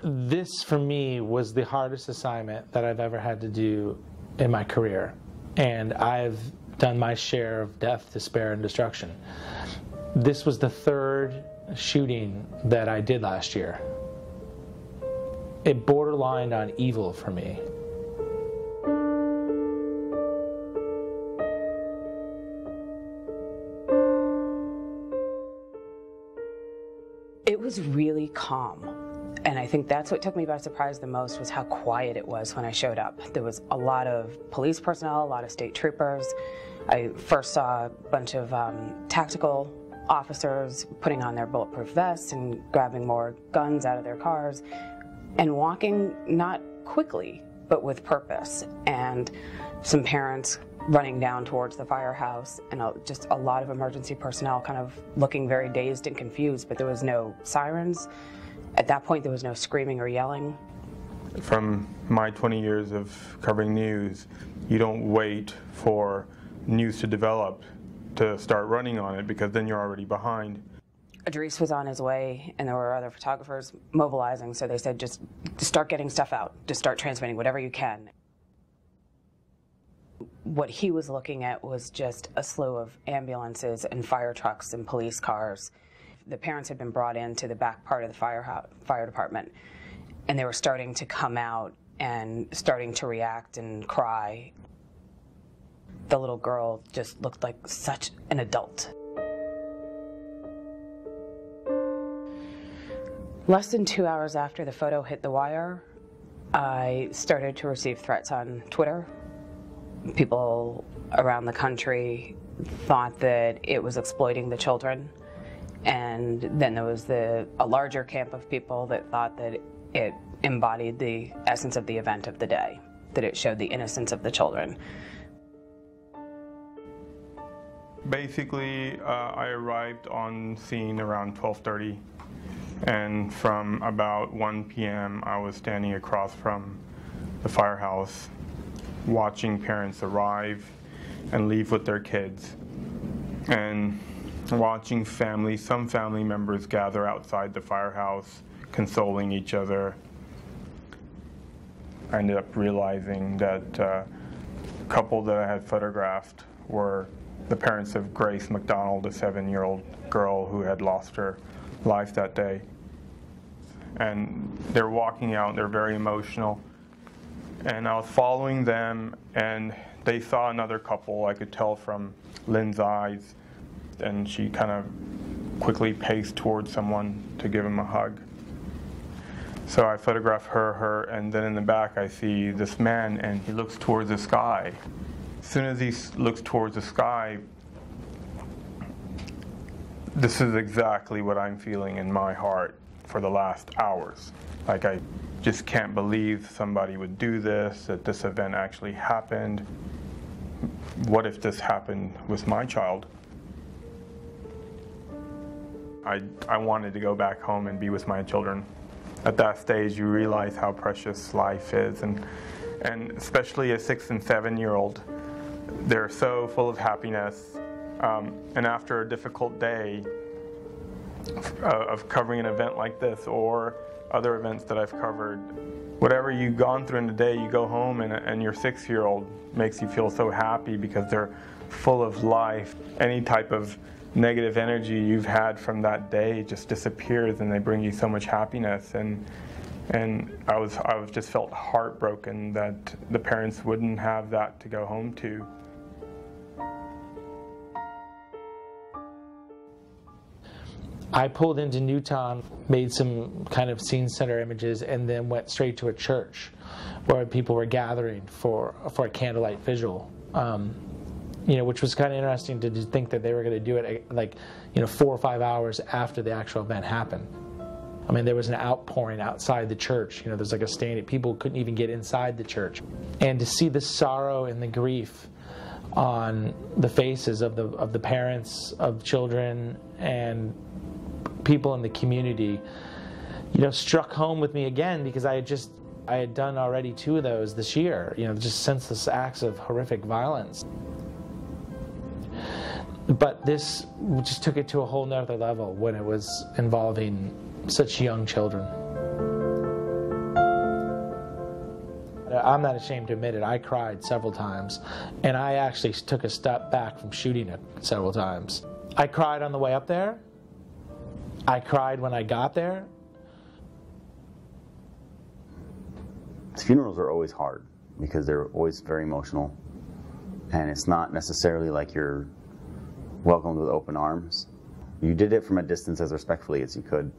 This, for me, was the hardest assignment that I've ever had to do in my career. And I've done my share of death, despair, and destruction. This was the third shooting that I did last year. It borderlined on evil for me. It was really calm. And I think that's what took me by surprise the most, was how quiet it was when I showed up. There was a lot of police personnel, a lot of state troopers. I first saw a bunch of tactical officers putting on their bulletproof vests and grabbing more guns out of their cars and walking not quickly, but with purpose. And some parents running down towards the firehouse, and just a lot of emergency personnel kind of looking very dazed and confused, but there was no sirens. At that point, there was no screaming or yelling. From my 20 years of covering news, you don't wait for news to develop to start running on it, because then you're already behind. Idris was on his way, and there were other photographers mobilizing, so they said, just start getting stuff out. Just start transmitting whatever you can. What he was looking at was just a slew of ambulances and fire trucks and police cars. The parents had been brought into the back part of the fire department, and they were starting to come out and starting to react and cry. The little girl just looked like such an adult. Less than 2 hours after the photo hit the wire, I started to receive threats on Twitter. People around the country thought that it was exploiting the children. And then there was a larger camp of people that thought that it embodied the essence of the event of the day, that it showed the innocence of the children. Basically, I arrived on scene around 12:30, and from about 1 p.m. I was standing across from the firehouse watching parents arrive and leave with their kids, and watching some family members gather outside the firehouse, consoling each other. I ended up realizing that a couple that I had photographed were the parents of Grace McDonald, a 7-year-old girl who had lost her life that day. And they're walking out, they're very emotional. And I was following them, and they saw another couple. I could tell from Lynn's eyes, and she kind of quickly paced towards someone to give him a hug. So I photograph her, and then in the back I see this man, and he looks towards the sky. As soon as he looks towards the sky, this is exactly what I'm feeling in my heart for the last hours. Like, I just can't believe somebody would do this, that this event actually happened. What if this happened with my child? I wanted to go back home and be with my children. At that stage, you realize how precious life is, and especially a 6- and 7-year-old, they're so full of happiness. And after a difficult day of covering an event like this or other events that I've covered, whatever you've gone through in the day, you go home and your 6-year-old makes you feel so happy because they're full of life. Any type of negative energy you've had from that day just disappears, and they bring you so much happiness. And I was just felt heartbroken that the parents wouldn't have that to go home to. I pulled into Newtown, made some kind of scene center images, and then went straight to a church where people were gathering for a candlelight vigil. Which was kind of interesting to think that they were going to do it 4 or 5 hours after the actual event happened. I mean, there was an outpouring outside the church. There's like a standing. People couldn't even get inside the church. And to see the sorrow and the grief on the faces of the parents of children and people in the community, struck home with me again, because I had done already 2 of those this year. Just senseless acts of horrific violence. But this just took it to a whole nother level when it was involving such young children. I'm not ashamed to admit it. I cried several times, and I actually took a step back from shooting it several times. I cried on the way up there. I cried when I got there. Funerals are always hard because they're always very emotional, and it's not necessarily like you're welcomed with open arms. You did it from a distance as respectfully as you could.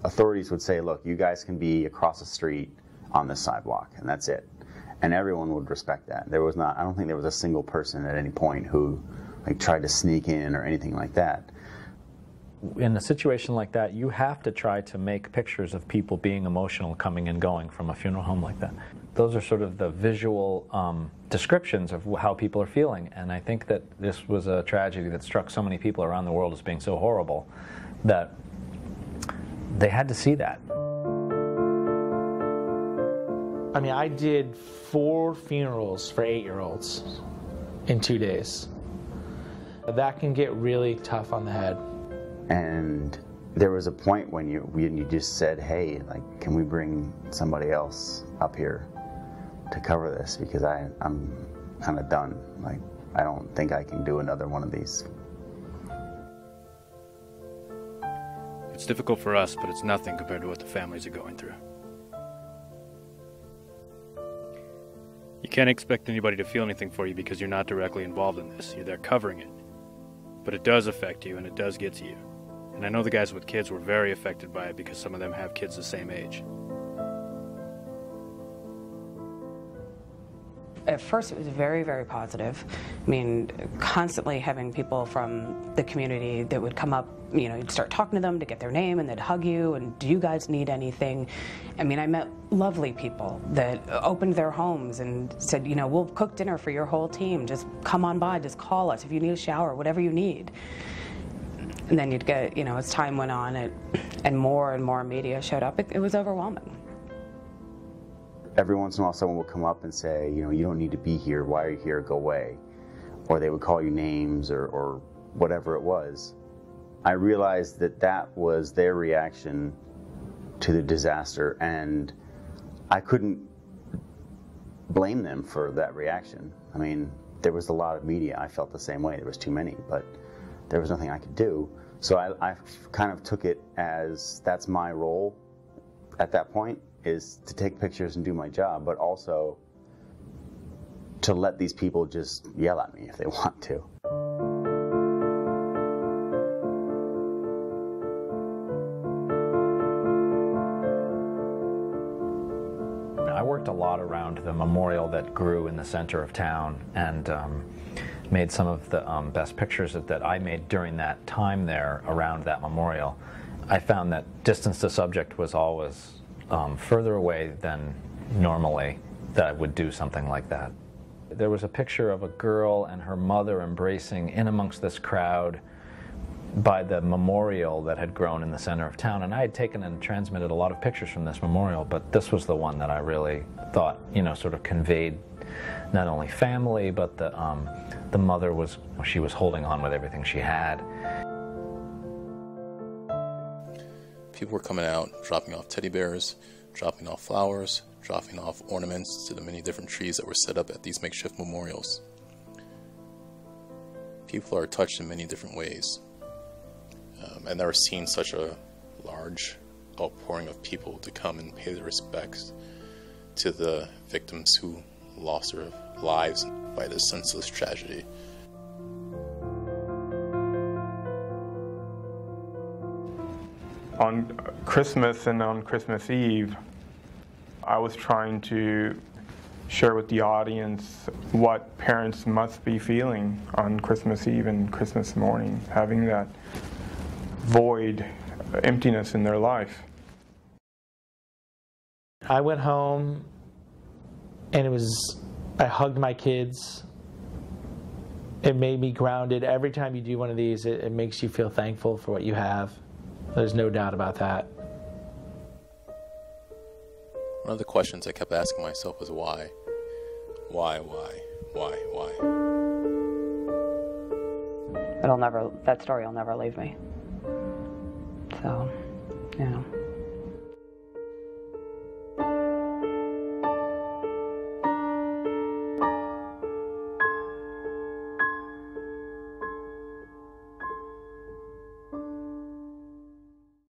Authorities would say, look, you guys can be across the street on this sidewalk, and that's it. And everyone would respect that. I don't think there was a single person at any point who tried to sneak in or anything like that. In a situation like that, you have to try to make pictures of people being emotional coming and going from a funeral home like that. Those are sort of the visual descriptions of how people are feeling, and I think that this was a tragedy that struck so many people around the world as being so horrible that they had to see that. I mean, I did 4 funerals for 8-year-olds in 2 days. That can get really tough on the head. And there was a point when you just said, hey, can we bring somebody else up here to cover this, because I'm kind of done. I don't think I can do another one of these. It's difficult for us, but it's nothing compared to what the families are going through. You can't expect anybody to feel anything for you because you're not directly involved in this. You're there covering it. But it does affect you, and it does get to you. And I know the guys with kids were very affected by it because some of them have kids the same age. At first, it was very, very positive. I mean, constantly having people from the community that would come up, you'd start talking to them to get their name, and they'd hug you, and do you guys need anything? I mean, I met lovely people that opened their homes and said, we'll cook dinner for your whole team. Just come on by, just call us if you need a shower, whatever you need. And then you'd get, as time went on and more media showed up, it was overwhelming. Every once in a while someone would come up and say, you don't need to be here, why are you here, go away. Or they would call you names or whatever it was. I realized that was their reaction to the disaster, and I couldn't blame them for that reaction. I mean, there was a lot of media, I felt the same way, there was too many, but there was nothing I could do. So I kind of took it as that's my role at that point, is to take pictures and do my job, but also to let these people just yell at me if they want to. I worked a lot around the memorial that grew in the center of town, and made some of the best pictures that I made during that time there around that memorial. I found that distance to subject was always further away than normally that I would do something like that. There was a picture of a girl and her mother embracing in amongst this crowd by the memorial that had grown in the center of town, and I had taken and transmitted a lot of pictures from this memorial, but this was the one that I really thought, sort of conveyed not only family, but the mother she was holding on with everything she had. People were coming out, dropping off teddy bears, dropping off flowers, dropping off ornaments to the many different trees that were set up at these makeshift memorials. People are touched in many different ways. I've never seen such a large outpouring of people to come and pay their respects to the victims who lost their lives by this senseless tragedy. On Christmas and on Christmas Eve, I was trying to share with the audience what parents must be feeling on Christmas Eve and Christmas morning, having that void, emptiness in their life. I went home and I hugged my kids. It made me grounded. Every time you do one of these, it makes you feel thankful for what you have. There's no doubt about that. One of the questions I kept asking myself was why? Why? That story will never leave me. So,